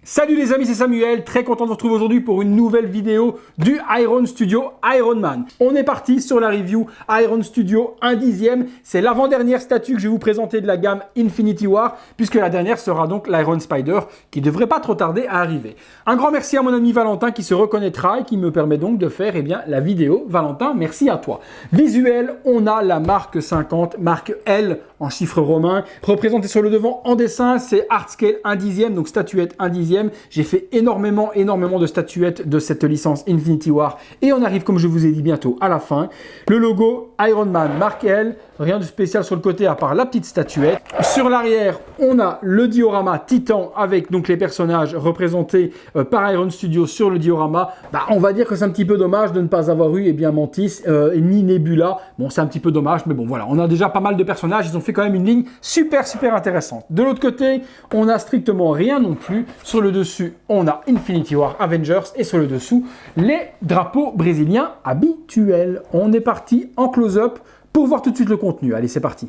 Salut les amis, c'est Samuel, très content de vous retrouver aujourd'hui pour une nouvelle vidéo du Iron Studio Iron Man. On est parti sur la review Iron Studio 1/10, c'est l'avant-dernière statue que je vais vous présenter de la gamme Infinity War, puisque la dernière sera donc l'Iron Spider, qui devrait pas trop tarder à arriver. Un grand merci à mon ami Valentin qui se reconnaîtra et qui me permet donc de faire la vidéo. Valentin, merci à toi. Visuel, on a la marque 50, marque L en chiffres romains, représenté sur le devant en dessin, c'est Art Scale 1/10, donc statuette 1/10. J'ai fait énormément de statuettes de cette licence Infinity War et on arrive, comme je vous ai dit, bientôt à la fin. Le logo Iron Man marque L, rien de spécial sur le côté à part la petite statuette. Sur l'arrière, on a le diorama Titan avec donc les personnages représentés par Iron Studio sur le diorama. On va dire que c'est un petit peu dommage de ne pas avoir eu Mantis ni Nebula. Bon, c'est un petit peu dommage, mais bon voilà, on a déjà pas mal de personnages, ils ont fait quand même une ligne super intéressante. De l'autre côté, on n'a strictement rien non plus. Sur le dessus, on a Infinity War Avengers et sur le dessous, les drapeaux brésiliens habituels. On est parti en close-up pour voir tout de suite le contenu. Allez, c'est parti.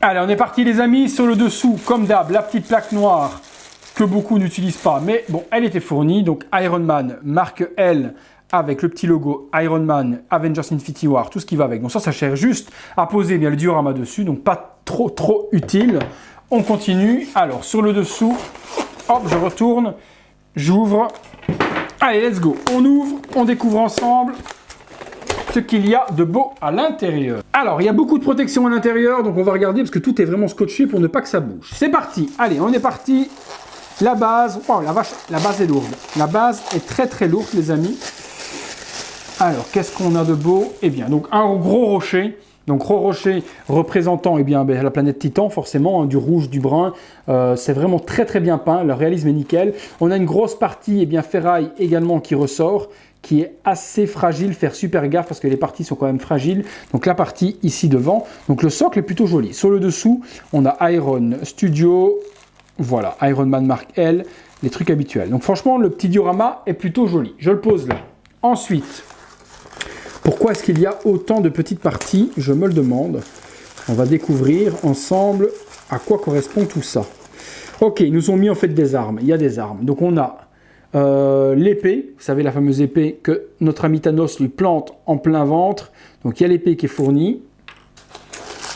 Allez, on est parti les amis. Sur le dessous, comme d'hab, la petite plaque noire que beaucoup n'utilisent pas, mais bon, elle était fournie. Donc Iron Man, marque L, avec le petit logo Iron Man, Avengers Infinity War, tout ce qui va avec. Donc ça sert juste à poser le diorama dessus, donc pas trop utile. On continue. Alors, sur le dessous, hop, je retourne, j'ouvre. Allez, let's go. On ouvre, on découvre ensemble ce qu'il y a de beau à l'intérieur. Alors, il y a beaucoup de protection à l'intérieur, donc on va regarder parce que tout est vraiment scotché pour ne pas que ça bouge. C'est parti. Allez, on est parti. La base, oh la vache, la base est lourde. La base est très lourde, les amis. Alors, qu'est-ce qu'on a de beau? Eh bien, donc un gros rocher. Donc gros rocher représentant la planète Titan, forcément, du rouge, du brun. C'est vraiment très bien peint, le réalisme est nickel. On a une grosse partie ferraille également qui ressort, qui est assez fragile, faire super gaffe parce que les parties sont quand même fragiles. Donc la partie ici devant, donc le socle est plutôt joli. Sur le dessous, on a Iron Studio, voilà, Iron Man marque L, les trucs habituels. Donc franchement, le petit diorama est plutôt joli. Je le pose là. Ensuite, pourquoi est-ce qu'il y a autant de petites parties? Je me le demande. On va découvrir ensemble à quoi correspond tout ça. Ok, ils nous ont mis en fait des armes. Il y a des armes. Donc on a l'épée, vous savez la fameuse épée que notre ami Thanos lui plante en plein ventre. Donc il y a l'épée qui est fournie.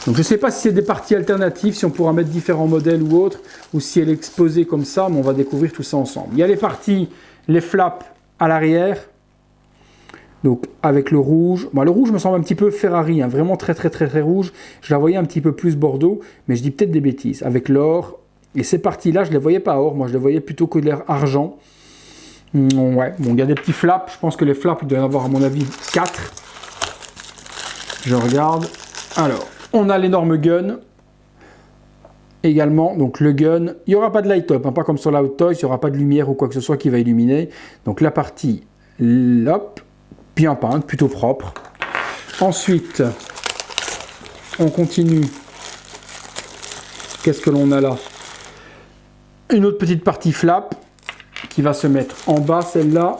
Donc je ne sais pas si c'est des parties alternatives, si on pourra mettre différents modèles ou autres, ou si elle est exposée comme ça, mais on va découvrir tout ça ensemble. Il y a les parties, les flaps à l'arrière. Donc avec le rouge, le rouge me semble un petit peu Ferrari, vraiment très rouge. Je la voyais un petit peu plus Bordeaux, mais je dis peut-être des bêtises. Avec l'or, et ces parties-là, je ne les voyais pas or, moi je les voyais plutôt couleur argent. Ouais, bon, il y a des petits flaps, je pense que les flaps, il doit y en avoir à mon avis 4. Je regarde. Alors, on a l'énorme gun. Également, donc le gun, il n'y aura pas de light-up, pas comme sur la Hot Toys, il n'y aura pas de lumière ou quoi que ce soit qui va illuminer. Donc la partie, hop, bien peinte, plutôt propre. Ensuite, on continue. Qu'est-ce que l'on a là? Une autre petite partie flap qui va se mettre en bas, celle-là.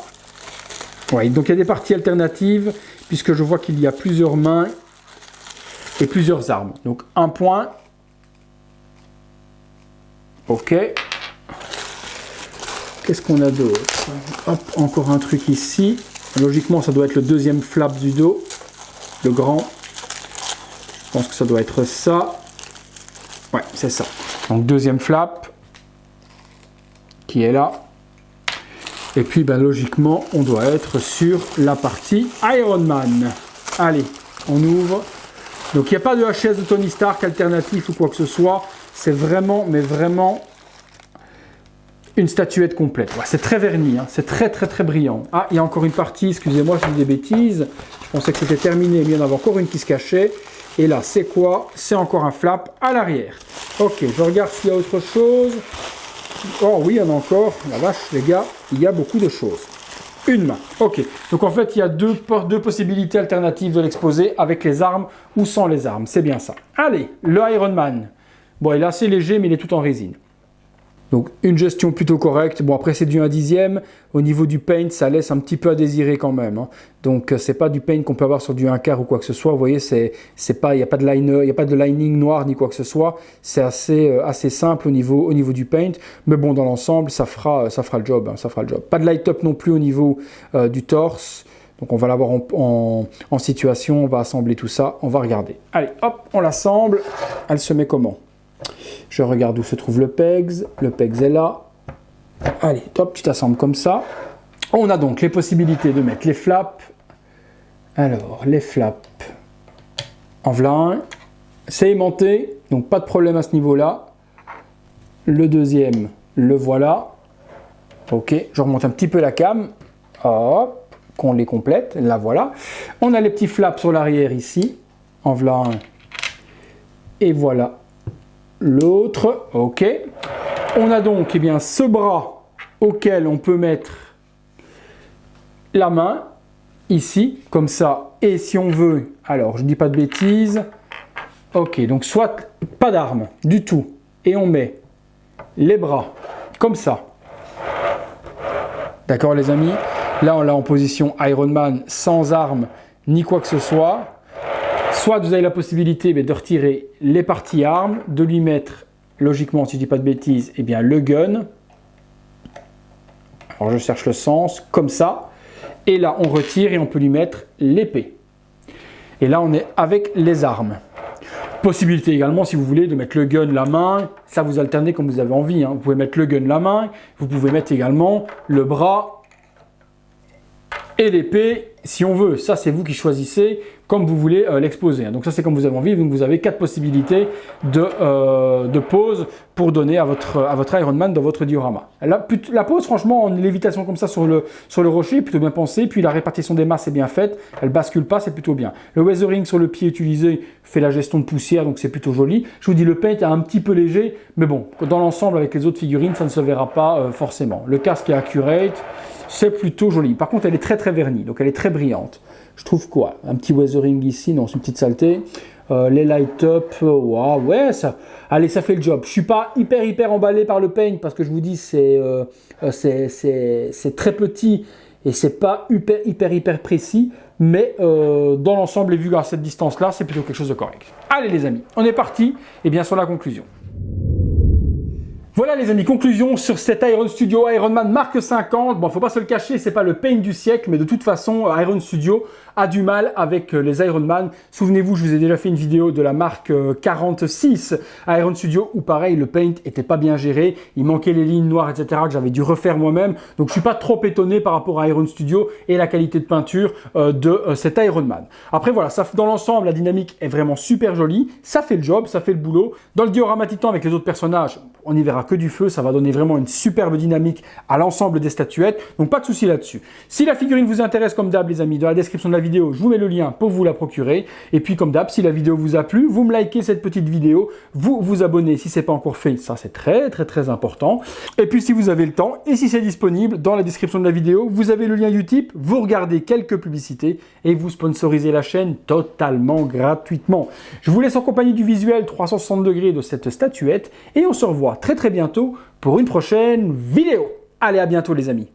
Ouais, donc il y a des parties alternatives puisque je vois qu'il y a plusieurs mains et plusieurs armes. Donc un point. Ok. Qu'est-ce qu'on a d'autre? Hop, encore un truc ici. Logiquement, ça doit être le deuxième flap du dos, le grand. Je pense que ça doit être ça. Ouais, c'est ça. Donc, deuxième flap qui est là. Et puis, logiquement, on doit être sur la partie Iron Man. Allez, on ouvre. Donc, il n'y a pas de HS de Tony Stark alternatif ou quoi que ce soit. C'est vraiment, mais vraiment une statuette complète. Ouais, c'est très verni, c'est très brillant. Ah, il y a encore une partie, excusez-moi, je dis des bêtises. Je pensais que c'était terminé, mais il y en avait encore une qui se cachait. Et là, c'est quoi? C'est encore un flap à l'arrière. Ok, je regarde s'il y a autre chose. Oh oui, il y en a encore. La vache, les gars, il y a beaucoup de choses. Une main. Ok, donc en fait, il y a deux possibilités alternatives de l'exposer, avec les armes ou sans les armes. C'est bien ça. Allez, le Iron Man. Bon, il est assez léger, mais il est tout en résine. Donc une gestion plutôt correcte. Bon, après c'est du 1/10. Au niveau du paint, ça laisse un petit peu à désirer quand même, hein. Donc c'est pas du paint qu'on peut avoir sur du 1/4 ou quoi que ce soit. Vous voyez, il n'y a pas de liner, il n'y a pas de lining noir ni quoi que ce soit. C'est assez simple au niveau du paint. Mais bon, dans l'ensemble, ça fera le job, hein, ça fera le job. Pas de light up non plus au niveau du torse. Donc on va l'avoir en situation, on va assembler tout ça, on va regarder. Allez, hop, on l'assemble. Elle se met comment? Je regarde où se trouve le pegs. Le pegs est là. Allez, top, tu t'assembles comme ça. On a donc les possibilités de mettre les flaps. Alors, les flaps. En voilà un. C'est aimanté, donc pas de problème à ce niveau-là. Le deuxième, le voilà. Ok, je remonte un petit peu la cam. Hop, qu'on les complète. Là, voilà. On a les petits flaps sur l'arrière ici. En voilà un. Et voilà l'autre, ok. On a donc eh bien, ce bras auquel on peut mettre la main, ici, comme ça. Et si on veut, alors je ne dis pas de bêtises, ok, donc soit pas d'arme du tout, et on met les bras comme ça. D'accord les amis? Là on l'a en position Iron Man, sans arme, ni quoi que ce soit. Soit vous avez la possibilité de retirer les parties armes, de lui mettre, logiquement, si je ne dis pas de bêtises, eh bien, le gun. Alors je cherche le sens, comme ça. Et là, on retire et on peut lui mettre l'épée. Et là, on est avec les armes. Possibilité également, si vous voulez, de mettre le gun, la main. Ça, vous alternez comme vous avez envie, hein. Vous pouvez mettre le gun, la main. Vous pouvez mettre également le bras et l'épée, si on veut. Ça, c'est vous qui choisissez comme vous voulez l'exposer. Donc ça, c'est comme vous avez envie. Donc vous avez 4 possibilités de pose pour donner à votre Iron Man dans votre diorama. La pose, franchement, en lévitation comme ça sur le rocher, est plutôt bien pensée. Puis la répartition des masses est bien faite. Elle bascule pas, c'est plutôt bien. Le weathering sur le pied utilisé fait la gestion de poussière, donc c'est plutôt joli. Je vous dis, le paint est un petit peu léger, mais bon, dans l'ensemble, avec les autres figurines, ça ne se verra pas forcément. Le casque est accurate. C'est plutôt joli. Par contre, elle est très vernie, donc elle est très brillante. Je trouve quoi? Un petit weathering ici, non, c'est une petite saleté. Les light up, wow, ouais, ça, allez, ça fait le job. Je suis pas hyper emballé par le paint parce que je vous dis, c'est très petit et c'est pas hyper précis. Mais dans l'ensemble et vu à cette distance-là, c'est plutôt quelque chose de correct. Allez les amis, on est parti. Et bien sur la conclusion. Voilà les amis, conclusion sur cet Iron Studio Iron Man Mark 50. Bon, faut pas se le cacher, c'est pas le paint du siècle, mais de toute façon, Iron Studio a du mal avec les Iron Man. Souvenez-vous, je vous ai déjà fait une vidéo de la marque 46 Iron Studio où pareil, le paint était pas bien géré, il manquait les lignes noires, etc. que j'avais dû refaire moi-même. Donc je suis pas trop étonné par rapport à Iron Studio et la qualité de peinture de cet Iron Man. Après voilà, ça, dans l'ensemble, la dynamique est vraiment super jolie. Ça fait le job, ça fait le boulot. Dans le diorama Titan avec les autres personnages, on n'y verra que du feu, ça va donner vraiment une superbe dynamique à l'ensemble des statuettes, donc pas de souci là-dessus. Si la figurine vous intéresse comme d'hab les amis, dans la description de la vidéo, je vous mets le lien pour vous la procurer, et puis comme d'hab, si la vidéo vous a plu, vous me likez cette petite vidéo, vous vous abonnez si ce n'est pas encore fait, ça c'est très important, et puis si vous avez le temps, et si c'est disponible, dans la description de la vidéo, vous avez le lien Utip, vous regardez quelques publicités, et vous sponsorisez la chaîne totalement gratuitement. Je vous laisse en compagnie du visuel 360 degrés de cette statuette, et on se revoit très bientôt pour une prochaine vidéo. Allez, à bientôt les amis.